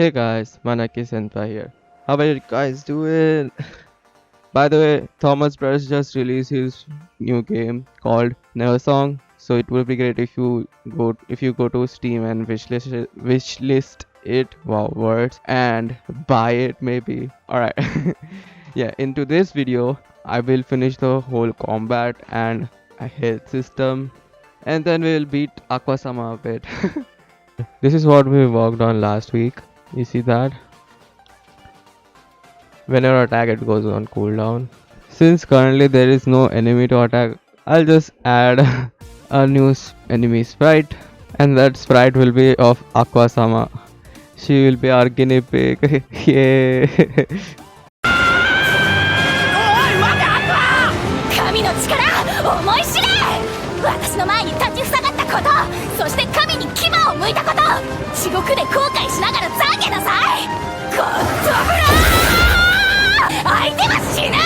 Hey guys, Manaki Senpai here. How are you guys doing? By the way, Thomas Brush just released his new game called Never Song. So it would be great if you go to Steam and wishlist it, wow words, and buy it maybe. Alright. Yeah, into this video I will finish the whole combat and a health system, and then we'll beat Aquasama a bit. This is what we worked on last week. You see that? Whenever attack it goes on cooldown. Since currently there is no enemy to attack, I'll just add a new enemy sprite, and that sprite will be of Aquasama. She will be our guinea pig. Yay! 神の力思い知れ。私の前に立ちふさがったこと、そして神に牙を向いたこと、地獄で後悔しながら懺悔なさい。ゴッドブラー、相手は死ぬ。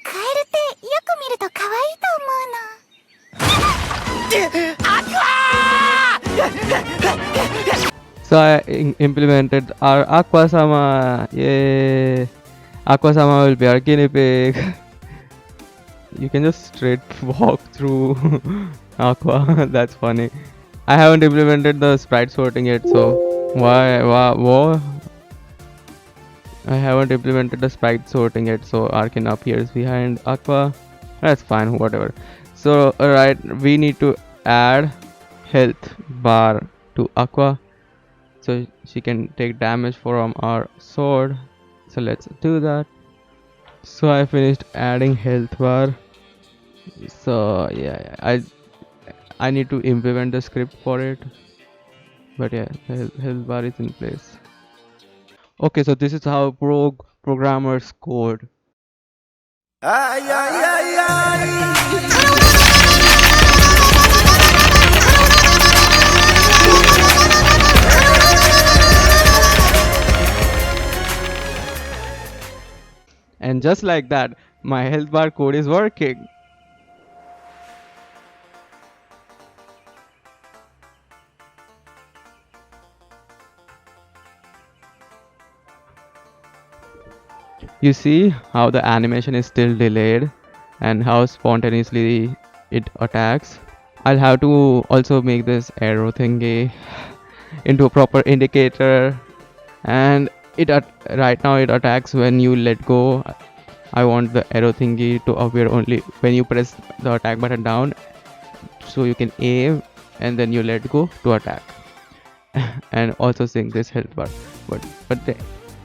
カエルってよく見ると可愛いと思うの。アクア So I implemented our Aquasama. Yay! Aquasama will be our guinea pig. You can just straight walk through Aqua. That's funny. I haven't implemented the sprite sorting yet, so why? I haven't implemented the sprite sorting yet, so Arkin appears behind Aqua. That's fine, whatever. So alright, we need to add health bar to Aqua, so she can take damage from our sword. So let's do that. So I finished adding health bar. So yeah, I need to implement the script for it, but yeah, the health bar is in place. Okay, so this is how programmers code. Ay, ay, ay, ay. And just like that, my health bar code is working. You see how the animation is still delayed and how spontaneously it attacks. I'll have to also make this arrow thingy into a proper indicator, and right now it attacks when you let go. I want the arrow thingy to appear only when you press the attack button down, so you can aim and then you let go to attack. And also sync this health bar, but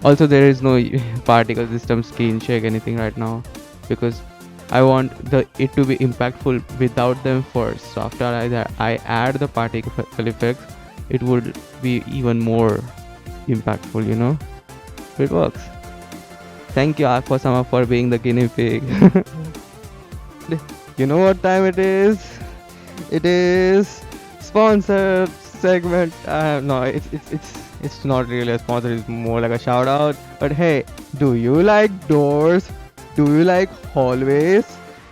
also there is no particle system screen shake anything right now, because I want it to be impactful without them first. So after I add the particle effects, it would be even more impactful, you know. It works. Thank you, Aquasama, for being the guinea pig. You know what time it is? It is sponsored segment. No, it's not really a sponsor. It's more like a shout out. But hey, do you like doors? Do you like hallways?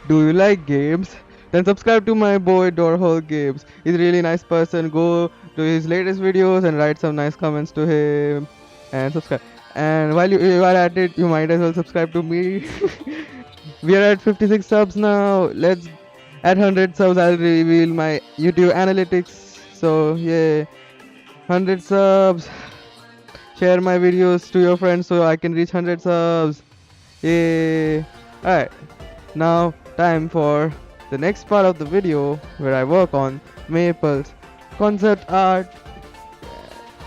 Do you like games? Then subscribe to my boy Doorhole Games. He's a really nice person. Go to his latest videos and write some nice comments to him and subscribe. And while you are at it, you might as well subscribe to me. We are at 56 subs now. Let's at 100 subs. I'll reveal my YouTube analytics. So yeah, 100 subs. Share my videos to your friends so I can reach 100 subs. Yay! Alright, now time for the next part of the video where I work on Maple's concept art,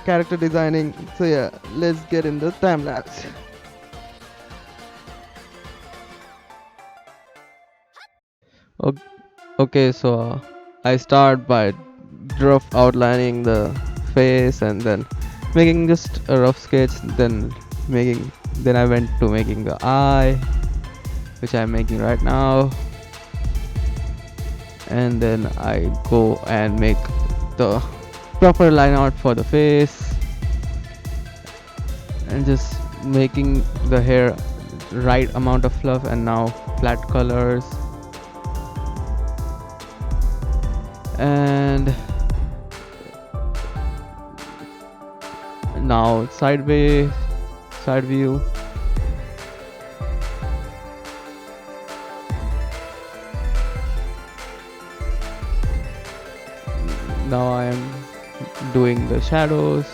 character designing. So yeah, let's get in the time lapse. Okay, so I start by rough outlining the face and then making just a rough sketch, then I went to making the eye, which I'm making right now, and then I go and make the proper line art for the face, and just making the hair right amount of fluff and now flat colors. And now side view. Now I am doing the shadows.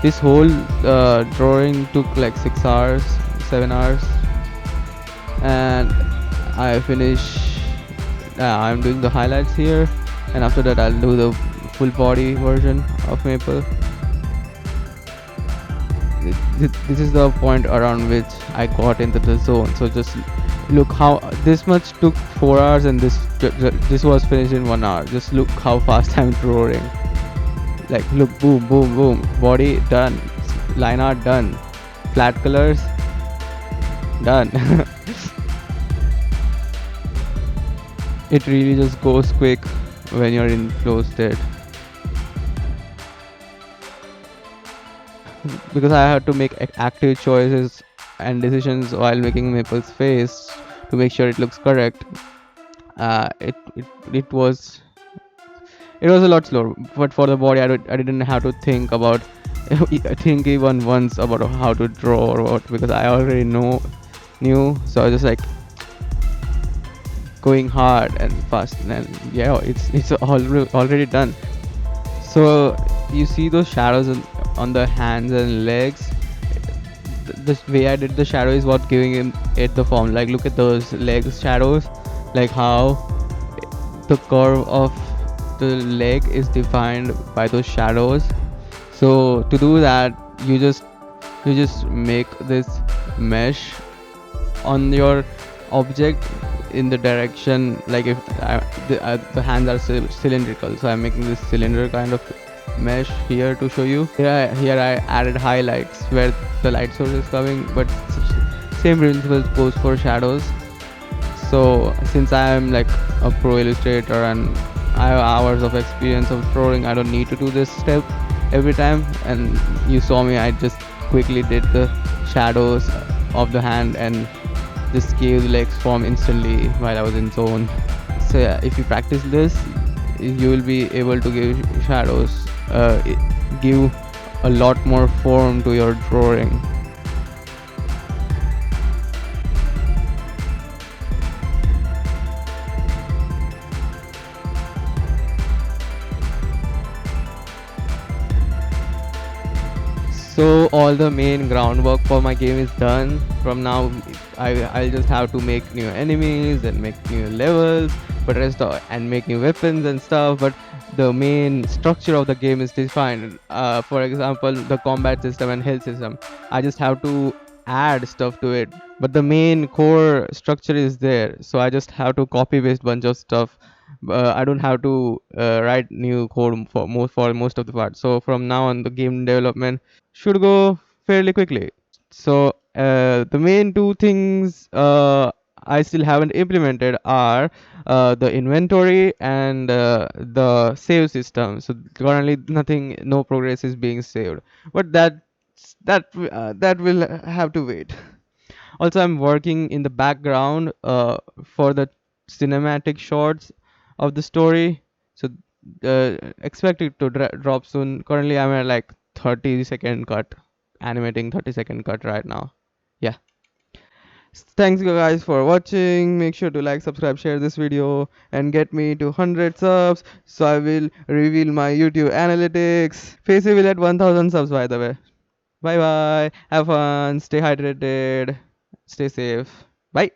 This whole drawing took like 6 hours, 7 hours, and I finish. I'm doing the highlights here, and after that I'll do the full body version of Maple. This is the point around which I got into the zone. So just look how this much took 4 hours, and this was finished in 1 hour. Just look how fast I'm drawing. Like look, boom, boom, boom. Body done. Line art done. Flat colors done. It really just goes quick when you're in flow state. Because I had to make active choices and decisions while making Maple's face to make sure it looks correct. It was a lot slower, but for the body, I didn't have to think about think even once about how to draw or what, because I already knew. So I was just like going hard and fast, and yeah, it's already done. So you see those shadows on the hands and legs. The way I did the shadow is what giving it the form. Like look at those legs shadows, like how the curve of the leg is defined by those shadows. So to do that, you just make this mesh on your object in the direction, like if the hands are cylindrical, so I'm making this cylinder kind of mesh here to show you. Here I added highlights where the light source is coming, but same principle goes for shadows. So since I am like a pro illustrator and I have hours of experience of drawing, I don't need to do this step every time. And you saw me, I just quickly did the shadows of the hand and just gave the legs form instantly while I was in zone. So yeah, if you practice this, you will be able to give shadows, give a lot more form to your drawing. So all the main groundwork for my game is done. From now, I'll just have to make new enemies and make new levels, but and make new weapons and stuff. But the main structure of the game is defined. For example, the combat system and health system. I just have to add stuff to it, but the main core structure is there. So I just have to copy paste bunch of stuff. I don't have to write new code for most of the parts. So from now on, the game development should go fairly quickly. So the main two things I still haven't implemented are the inventory and the save system. So currently nothing, no progress is being saved, but that will have to wait. Also, I'm working in the background for the cinematic shots of the story. So expect it to drop soon. Currently, I'm at like 30-second cut, animating 30-second cut right now. Yeah. Thanks you guys for watching. Make sure to like, subscribe, share this video, and get me to 100 subs. So I will reveal my YouTube analytics. Facey will at 1000 subs, by the way. Bye bye. Have fun. Stay hydrated. Stay safe. Bye.